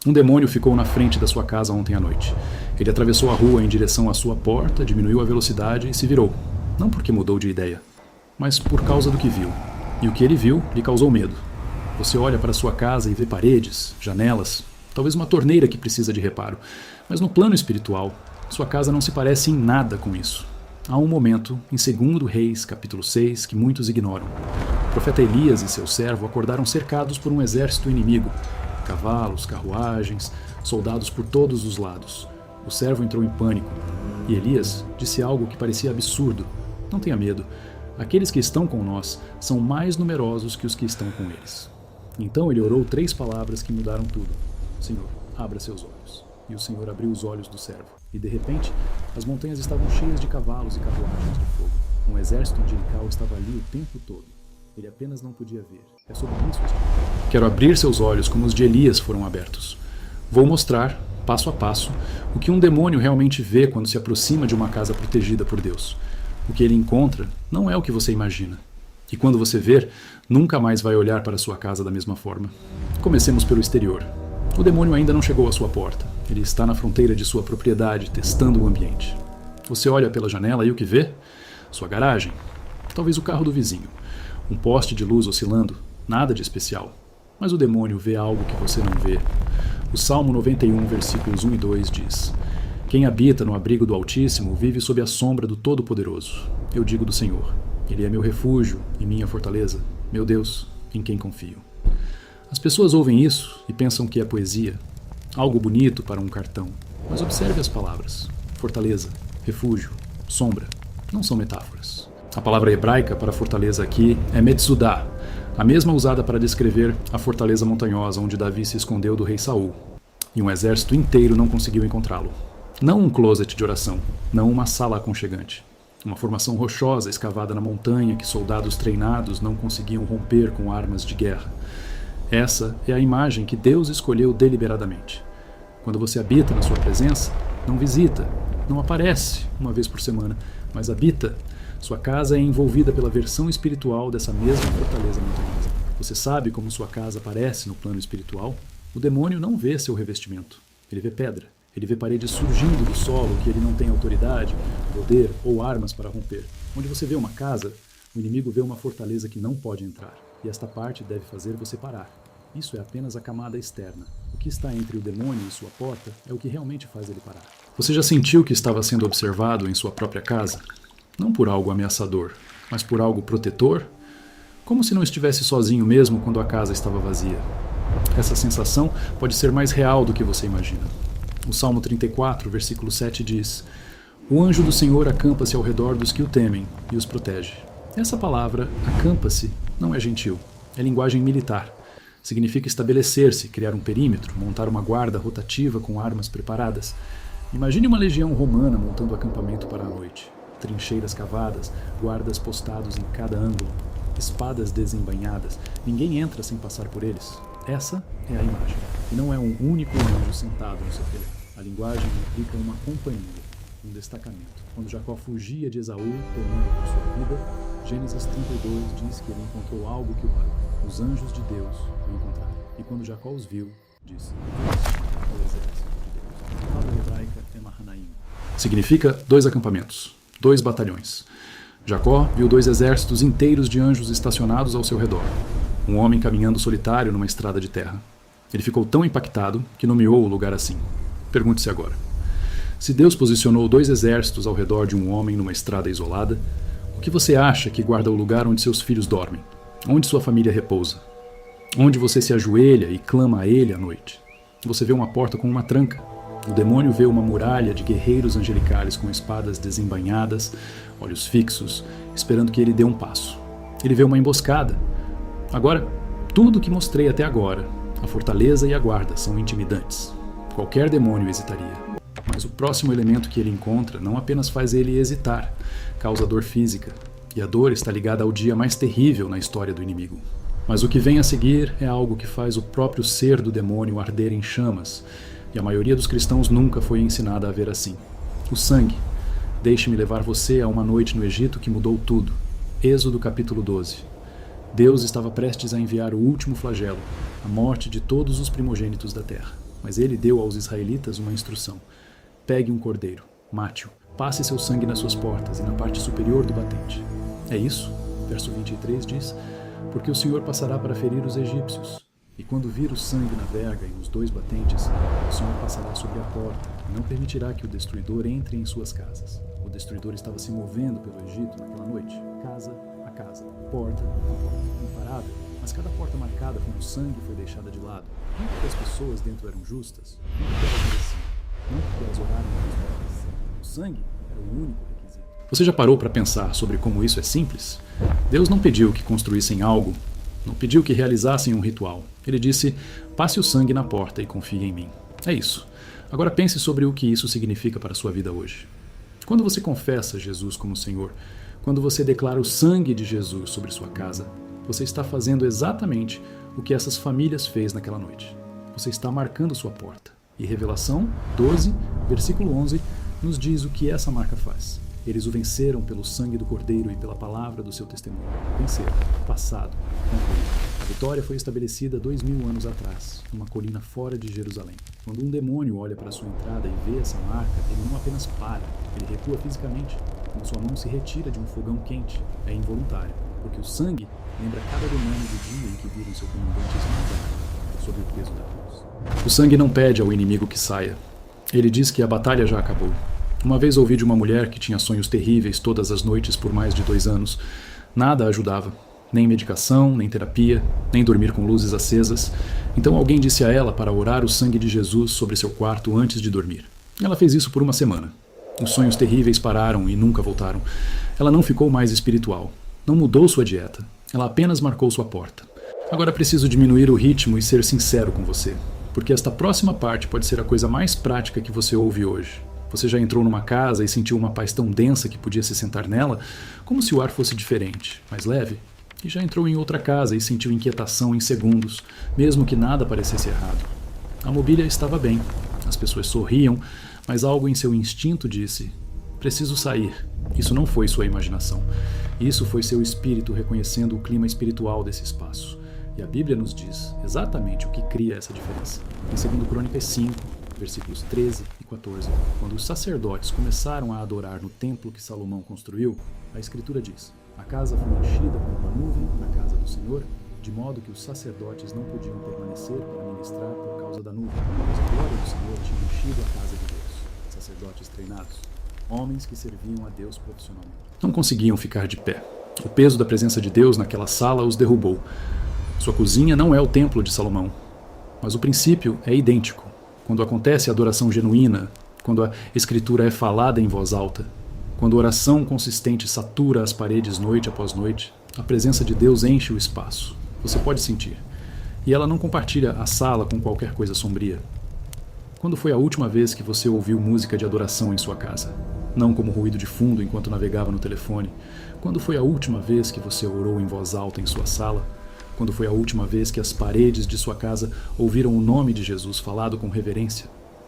Um demônio ficou na frente da sua casa ontem à noite. Ele atravessou a rua em direção à sua porta, diminuiu a velocidade e se virou. Não porque mudou de ideia, mas por causa do que viu. E o que ele viu lhe causou medo. Você olha para sua casa e vê paredes, janelas, talvez uma torneira que precisa de reparo. Mas no plano espiritual, sua casa não se parece em nada com isso. Há um momento, em 2 Reis, capítulo 6, que muitos ignoram. O profeta Elias e seu servo acordaram cercados por um exército inimigo. Cavalos, carruagens, soldados por todos os lados. O servo entrou em pânico. E Elias disse algo que parecia absurdo. Não tenha medo. Aqueles que estão com nós são mais numerosos que os que estão com eles. Então ele orou 3 palavras que mudaram tudo. Senhor, abra seus olhos. E o Senhor abriu os olhos do servo. E de repente, as montanhas estavam cheias de cavalos e carruagens de fogo. Um exército angelical estava ali o tempo todo. Ele apenas não podia ver. É sobre isso que quero abrir seus olhos como os de Elias foram abertos. Vou mostrar, passo a passo, o que um demônio realmente vê quando se aproxima de uma casa protegida por Deus. O que ele encontra não é o que você imagina. E quando você ver, nunca mais vai olhar para sua casa da mesma forma. Comecemos pelo exterior. O demônio ainda não chegou à sua porta. Ele está na fronteira de sua propriedade, testando o ambiente. Você olha pela janela e o que vê? Sua garagem. Talvez o carro do vizinho. Um poste de luz oscilando. Nada de especial. Mas o demônio vê algo que você não vê. O Salmo 91, versículos 1 e 2 diz: Quem habita no abrigo do Altíssimo vive sob a sombra do Todo-Poderoso. Eu digo do Senhor: Ele é meu refúgio e minha fortaleza, meu Deus, em quem confio. As pessoas ouvem isso e pensam que é poesia, algo bonito para um cartão. Mas observe as palavras: fortaleza, refúgio, sombra. Não são metáforas. A palavra hebraica para fortaleza aqui é Metzudá, a mesma usada para descrever a fortaleza montanhosa onde Davi se escondeu do rei Saul. E um exército inteiro não conseguiu encontrá-lo. Não um closet de oração, não uma sala aconchegante. Uma formação rochosa escavada na montanha que soldados treinados não conseguiam romper com armas de guerra. Essa é a imagem que Deus escolheu deliberadamente. Quando você habita na sua presença, não visita, não aparece uma vez por semana, mas habita. Sua casa é envolvida pela versão espiritual dessa mesma fortaleza montanhosa. Você sabe como sua casa aparece no plano espiritual? O demônio não vê seu revestimento, ele vê pedra. Ele vê paredes surgindo do solo que ele não tem autoridade, poder ou armas para romper. Onde você vê uma casa, o inimigo vê uma fortaleza que não pode entrar. E esta parte deve fazer você parar. Isso é apenas a camada externa. O que está entre o demônio e sua porta é o que realmente faz ele parar. Você já sentiu que estava sendo observado em sua própria casa? Não por algo ameaçador, mas por algo protetor? Como se não estivesse sozinho mesmo quando a casa estava vazia. Essa sensação pode ser mais real do que você imagina. O Salmo 34, versículo 7 diz: O anjo do Senhor acampa-se ao redor dos que o temem e os protege. Essa palavra, acampa-se, não é gentil. É linguagem militar. Significa estabelecer-se, criar um perímetro, montar uma guarda rotativa com armas preparadas. Imagine uma legião romana montando acampamento para a noite. Trincheiras cavadas, guardas postados em cada ângulo, espadas desembainhadas. Ninguém entra sem passar por eles. Essa é a imagem. E não é um único anjo sentado no seu telhado. A linguagem implica uma companhia, um destacamento. Quando Jacó fugia de Esaú, temendo por sua vida, Gênesis 32 diz que ele encontrou algo que o parou. Os anjos de Deus o encontraram. E quando Jacó os viu, disse: é o exército de Deus. A palavra hebraica é Mahanaim. Significa 2 acampamentos, 2 batalhões. Jacó viu 2 exércitos inteiros de anjos estacionados ao seu redor. Um homem caminhando solitário numa estrada de terra. Ele ficou tão impactado que nomeou o lugar assim. Pergunte-se agora: se Deus posicionou 2 exércitos ao redor de um homem numa estrada isolada, o que você acha que guarda o lugar onde seus filhos dormem? Onde sua família repousa? Onde você se ajoelha e clama a ele à noite? Você vê uma porta com uma tranca. O demônio vê uma muralha de guerreiros angelicais com espadas desembainhadas, olhos fixos, esperando que ele dê um passo. Ele vê uma emboscada. Agora, tudo o que mostrei até agora, a fortaleza e a guarda, são intimidantes. Qualquer demônio hesitaria. Mas o próximo elemento que ele encontra não apenas faz ele hesitar, causa dor física. E a dor está ligada ao dia mais terrível na história do inimigo. Mas o que vem a seguir é algo que faz o próprio ser do demônio arder em chamas. E a maioria dos cristãos nunca foi ensinada a ver assim. O sangue. Deixe-me levar você a uma noite no Egito que mudou tudo. Êxodo capítulo 12. Deus estava prestes a enviar o último flagelo, a morte de todos os primogênitos da terra. Mas ele deu aos israelitas uma instrução: pegue um cordeiro, mate-o, passe seu sangue nas suas portas e na parte superior do batente. É isso, verso 23 diz, porque o Senhor passará para ferir os egípcios. E quando vir o sangue na verga e nos 2 batentes, o Senhor passará sobre a porta e não permitirá que o destruidor entre em suas casas. O destruidor estava se movendo pelo Egito naquela noite, casa a casa, porta a porta, imparável, mas cada porta marcada com o sangue foi deixada de lado. Não porque as pessoas dentro eram justas, não porque elas mereciam, não porque elas oraram pelos mortos. O sangue era o único requisito. Você já parou para pensar sobre como isso é simples? Deus não pediu que construíssem algo, não pediu que realizassem um ritual. Ele disse: passe o sangue na porta e confie em mim. É isso. Agora pense sobre o que isso significa para a sua vida hoje. Quando você confessa Jesus como Senhor, quando você declara o sangue de Jesus sobre sua casa, você está fazendo exatamente o que essas famílias fez naquela noite. Você está marcando sua porta. E Revelação 12, versículo 11, nos diz o que essa marca faz. Eles o venceram pelo sangue do Cordeiro e pela palavra do seu testemunho. Venceram. Passado. Concluído. A vitória foi estabelecida 2000 anos atrás, numa colina fora de Jerusalém. Quando um demônio olha para sua entrada e vê essa marca, ele não apenas para, ele recua fisicamente. Quando sua mão se retira de um fogão quente, é involuntário, porque o sangue lembra cada demônio do dia em que viram seu comandante esmagado sob o peso da cruz. O sangue não pede ao inimigo que saia. Ele diz que a batalha já acabou. Uma vez ouvi de uma mulher que tinha sonhos terríveis todas as noites por mais de 2 anos. Nada a ajudava. Nem medicação, nem terapia, nem dormir com luzes acesas. Então alguém disse a ela para orar o sangue de Jesus sobre seu quarto antes de dormir. Ela fez isso por 1 semana. Os sonhos terríveis pararam e nunca voltaram. Ela não ficou mais espiritual. Não mudou sua dieta. Ela apenas marcou sua porta. Agora preciso diminuir o ritmo e ser sincero com você, porque esta próxima parte pode ser a coisa mais prática que você ouve hoje. Você já entrou numa casa e sentiu uma paz tão densa que podia se sentar nela, como se o ar fosse diferente, mais leve? E já entrou em outra casa e sentiu inquietação em segundos, mesmo que nada parecesse errado. A mobília estava bem, as pessoas sorriam, mas algo em seu instinto disse: preciso sair. Isso não foi sua imaginação. Isso foi seu espírito reconhecendo o clima espiritual desse espaço. E a Bíblia nos diz exatamente o que cria essa diferença. Em 2 Crônicas 5, versículos 13 e 14, quando os sacerdotes começaram a adorar no templo que Salomão construiu, a Escritura diz: a casa foi enchida por uma nuvem na casa do Senhor, de modo que os sacerdotes não podiam permanecer para ministrar por causa da nuvem, pois a glória do Senhor tinha enchido a casa de Deus. Sacerdotes treinados, homens que serviam a Deus profissionalmente. Não conseguiam ficar de pé. O peso da presença de Deus naquela sala os derrubou. Sua cozinha não é o templo de Salomão, mas o princípio é idêntico. Quando acontece a adoração genuína, quando a Escritura é falada em voz alta, quando a oração consistente satura as paredes noite após noite, a presença de Deus enche o espaço. Você pode sentir. E ela não compartilha a sala com qualquer coisa sombria. Quando foi a última vez que você ouviu música de adoração em sua casa? Não como ruído de fundo enquanto navegava no telefone. Quando foi a última vez que você orou em voz alta em sua sala? Quando foi a última vez que as paredes de sua casa ouviram o nome de Jesus falado com reverência?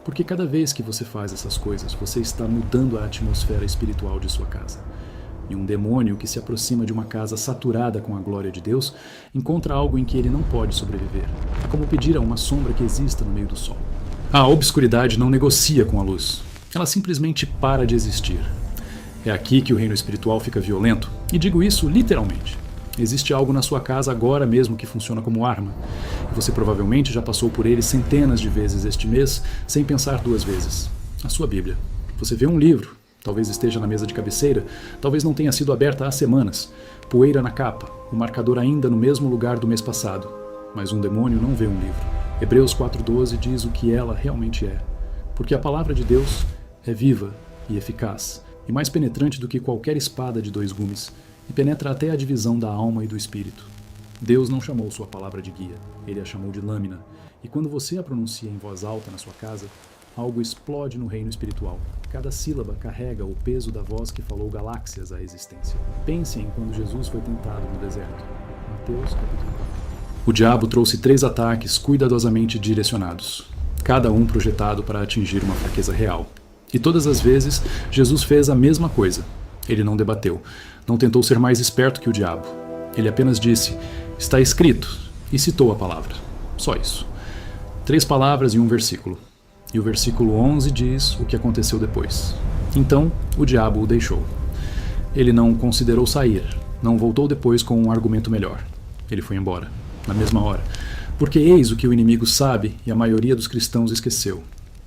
Porque cada vez que você faz essas coisas, você está mudando a atmosfera espiritual de sua casa. E um demônio que se aproxima de uma casa saturada com a glória de Deus encontra algo em que ele não pode sobreviver. É como pedir a uma sombra que exista no meio do sol. A obscuridade não negocia com a luz. Ela simplesmente para de existir. É aqui que o reino espiritual fica violento. E digo isso literalmente. Existe algo na sua casa agora mesmo que funciona como arma. E você provavelmente já passou por ele centenas de vezes este mês, sem pensar 2 vezes. A sua Bíblia. Você vê um livro, talvez esteja na mesa de cabeceira, talvez não tenha sido aberta há semanas. Poeira na capa, o marcador ainda no mesmo lugar do mês passado. Mas um demônio não vê um livro. Hebreus 4:12 diz o que ela realmente é. Porque a palavra de Deus é viva e eficaz, e mais penetrante do que qualquer espada de 2 gumes, e penetra até a divisão da alma e do espírito. Deus não chamou sua palavra de guia, ele a chamou de lâmina, e quando você a pronuncia em voz alta na sua casa, algo explode no reino espiritual. Cada sílaba carrega o peso da voz que falou galáxias à existência. Pense em quando Jesus foi tentado no deserto. Mateus capítulo 4. O diabo trouxe 3 ataques cuidadosamente direcionados, cada um projetado para atingir uma fraqueza real. E todas as vezes, Jesus fez a mesma coisa. Ele não debateu, não tentou ser mais esperto que o diabo. Ele apenas disse: está escrito, e citou a palavra. Só isso. 3 palavras e um versículo. E o versículo 11 diz o que aconteceu depois. Então o diabo o deixou. Ele não considerou sair, não voltou depois com um argumento melhor. Ele foi embora, na mesma hora. Porque eis o que o inimigo sabe e a maioria dos cristãos esqueceu.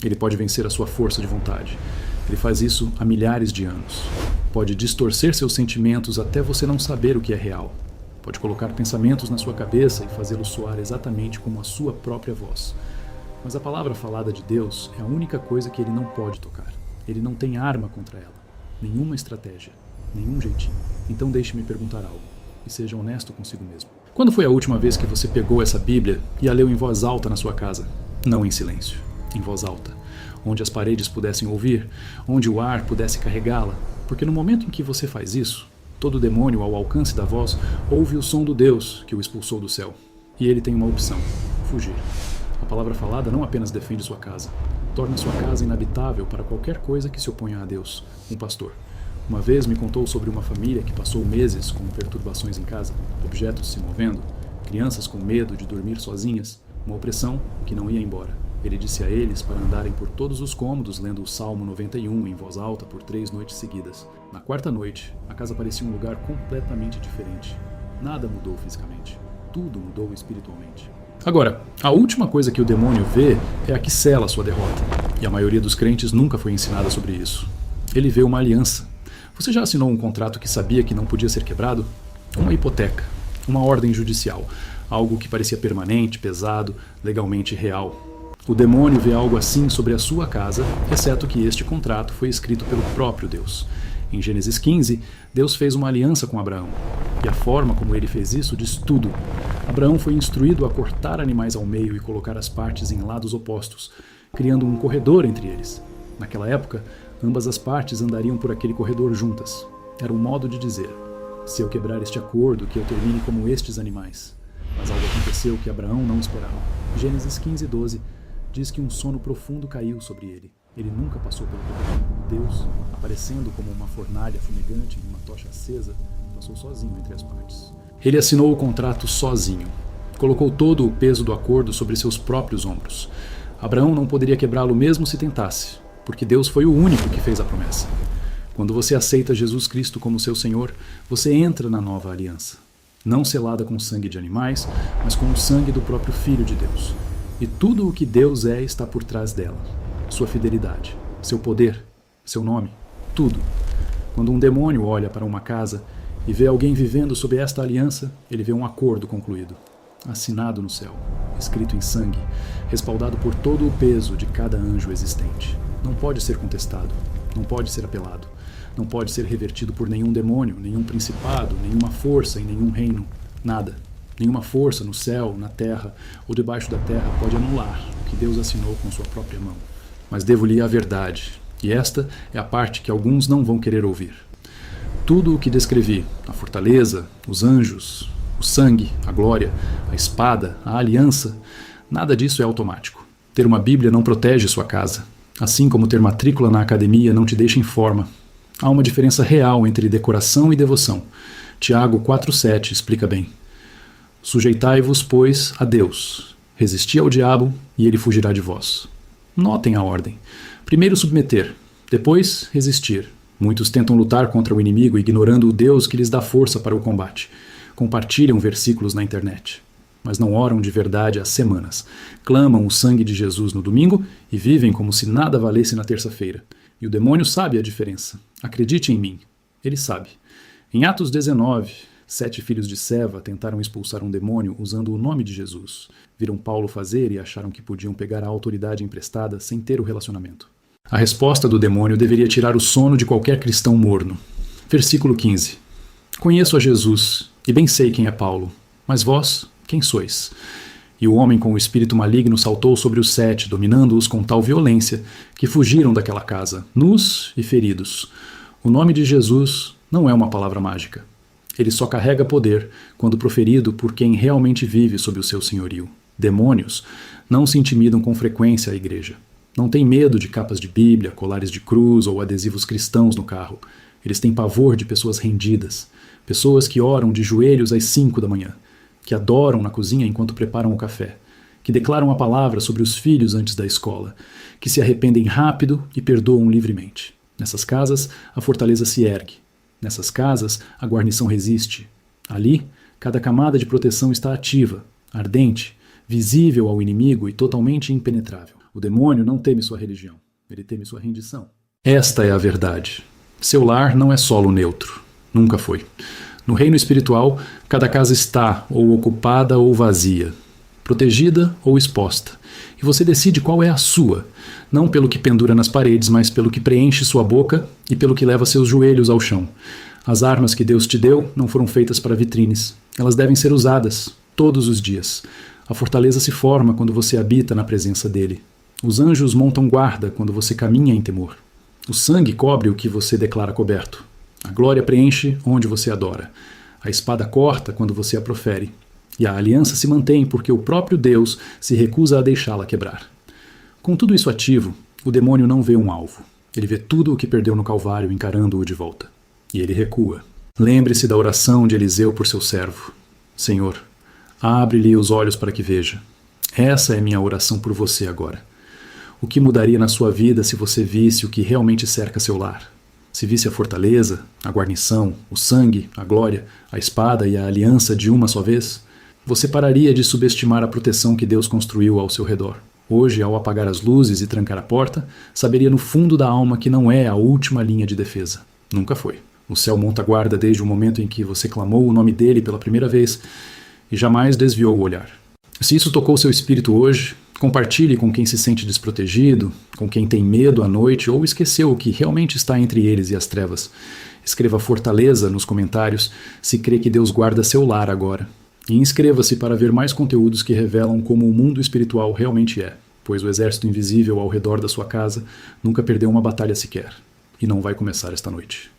Ele pode vencer a sua força de vontade. Ele faz isso há milhares de anos. Pode distorcer seus sentimentos até você não saber o que é real. Pode colocar pensamentos na sua cabeça e fazê-los soar exatamente como a sua própria voz. Mas a palavra falada de Deus é a única coisa que ele não pode tocar. Ele não tem arma contra ela, nenhuma estratégia, nenhum jeitinho. Então deixe-me perguntar algo, e seja honesto consigo mesmo. Quando foi a última vez que você pegou essa Bíblia e a leu em voz alta na sua casa? Não em silêncio, em voz alta. Onde as paredes pudessem ouvir, onde o ar pudesse carregá-la. Porque no momento em que você faz isso, todo demônio ao alcance da voz ouve o som do Deus que o expulsou do céu. E ele tem uma opção: fugir. A palavra falada não apenas defende sua casa, torna sua casa inabitável para qualquer coisa que se oponha a Deus. Um pastor uma vez me contou sobre uma família que passou meses com perturbações em casa, objetos se movendo, crianças com medo de dormir sozinhas, uma opressão que não ia embora. Ele disse a eles para andarem por todos os cômodos lendo o Salmo 91 em voz alta por 3 noites seguidas. Na 4ª noite, a casa parecia um lugar completamente diferente. Nada mudou fisicamente. Tudo mudou espiritualmente. Agora, a última coisa que o demônio vê é a que sela sua derrota. E a maioria dos crentes nunca foi ensinada sobre isso. Ele vê uma aliança. Você já assinou um contrato que sabia que não podia ser quebrado? Uma hipoteca, uma ordem judicial, algo que parecia permanente, pesado, legalmente real. O demônio vê algo assim sobre a sua casa, exceto que este contrato foi escrito pelo próprio Deus. Em Gênesis 15, Deus fez uma aliança com Abraão. E a forma como ele fez isso diz tudo. Abraão foi instruído a cortar animais ao meio e colocar as partes em lados opostos, criando um corredor entre eles. Naquela época, ambas as partes andariam por aquele corredor juntas. Era um modo de dizer: se eu quebrar este acordo, que eu termine como estes animais. Mas algo aconteceu que Abraão não esperava. Gênesis 15:12 diz que um sono profundo caiu sobre ele. Ele nunca passou pelo corredor. Deus, aparecendo como uma fornalha fumegante em uma tocha acesa, passou sozinho entre as partes. Ele assinou o contrato sozinho. Colocou todo o peso do acordo sobre seus próprios ombros. Abraão não poderia quebrá-lo mesmo se tentasse, porque Deus foi o único que fez a promessa. Quando você aceita Jesus Cristo como seu Senhor, você entra na nova aliança. Não selada com sangue de animais, mas com o sangue do próprio Filho de Deus. E tudo o que Deus é está por trás dela. Sua fidelidade, seu poder, seu nome, tudo. Quando um demônio olha para uma casa e vê alguém vivendo sob esta aliança, ele vê um acordo concluído, assinado no céu, escrito em sangue, respaldado por todo o peso de cada anjo existente. Não pode ser contestado, não pode ser apelado, não pode ser revertido por nenhum demônio, nenhum principado, nenhuma força em nenhum reino, nada. Nenhuma força no céu, na terra ou debaixo da terra pode anular o que Deus assinou com sua própria mão. Mas devo-lhe a verdade, e esta é a parte que alguns não vão querer ouvir. Tudo o que descrevi, a fortaleza, os anjos, o sangue, a glória, a espada, a aliança, nada disso é automático. Ter uma Bíblia não protege sua casa, assim como ter matrícula na academia não te deixa em forma. Há uma diferença real entre decoração e devoção. Tiago 4,7 explica bem. Sujeitai-vos, pois, a Deus. Resisti ao diabo, e ele fugirá de vós. Notem a ordem. Primeiro submeter, depois resistir. Muitos tentam lutar contra o inimigo ignorando o Deus que lhes dá força para o combate. Compartilham versículos na internet, mas não oram de verdade há semanas. Clamam o sangue de Jesus no domingo e vivem como se nada valesse na terça-feira. E o demônio sabe a diferença. Acredite em mim. Ele sabe. Em Atos 19... 7 filhos de Seva tentaram expulsar um demônio usando o nome de Jesus. Viram Paulo fazer e acharam que podiam pegar a autoridade emprestada sem ter o relacionamento. A resposta do demônio deveria tirar o sono de qualquer cristão morno. Versículo 15. Conheço a Jesus, e bem sei quem é Paulo. Mas vós, quem sois? E o homem com o espírito maligno saltou sobre os 7, dominando-os com tal violência, que fugiram daquela casa, nus e feridos. O nome de Jesus não é uma palavra mágica. Ele só carrega poder quando proferido por quem realmente vive sob o seu senhorio. Demônios não se intimidam com frequência à igreja. Não têm medo de capas de Bíblia, colares de cruz ou adesivos cristãos no carro. Eles têm pavor de pessoas rendidas, pessoas que oram de joelhos às 5 da manhã, que adoram na cozinha enquanto preparam o café, que declaram a palavra sobre os filhos antes da escola, que se arrependem rápido e perdoam livremente. Nessas casas, a fortaleza se ergue. Nessas casas, a guarnição resiste. Ali, cada camada de proteção está ativa, ardente, visível ao inimigo e totalmente impenetrável. O demônio não teme sua religião, ele teme sua rendição. Esta é a verdade. Seu lar não é solo neutro. Nunca foi. No reino espiritual, cada casa está ou ocupada ou vazia, protegida ou exposta. E você decide qual é a sua, não pelo que pendura nas paredes, mas pelo que preenche sua boca e pelo que leva seus joelhos ao chão. As armas que Deus te deu não foram feitas para vitrines. Elas devem ser usadas todos os dias. A fortaleza se forma quando você habita na presença dele. Os anjos montam guarda quando você caminha em temor. O sangue cobre o que você declara coberto. A glória preenche onde você adora. A espada corta quando você a profere. E a aliança se mantém porque o próprio Deus se recusa a deixá-la quebrar. Com tudo isso ativo, o demônio não vê um alvo. Ele vê tudo o que perdeu no Calvário encarando-o de volta. E ele recua. Lembre-se da oração de Eliseu por seu servo. Senhor, abre-lhe os olhos para que veja. Essa é minha oração por você agora. O que mudaria na sua vida se você visse o que realmente cerca seu lar? Se visse a fortaleza, a guarnição, o sangue, a glória, a espada e a aliança de uma só vez? Você pararia de subestimar a proteção que Deus construiu ao seu redor. Hoje, ao apagar as luzes e trancar a porta, saberia no fundo da alma que não é a última linha de defesa. Nunca foi. O céu monta guarda desde o momento em que você clamou o nome dele pela primeira vez e jamais desviou o olhar. Se isso tocou seu espírito hoje, compartilhe com quem se sente desprotegido, com quem tem medo à noite ou esqueceu o que realmente está entre eles e as trevas. Escreva fortaleza nos comentários se crê que Deus guarda seu lar agora. E inscreva-se para ver mais conteúdos que revelam como o mundo espiritual realmente é, pois o exército invisível ao redor da sua casa nunca perdeu uma batalha sequer. E não vai começar esta noite.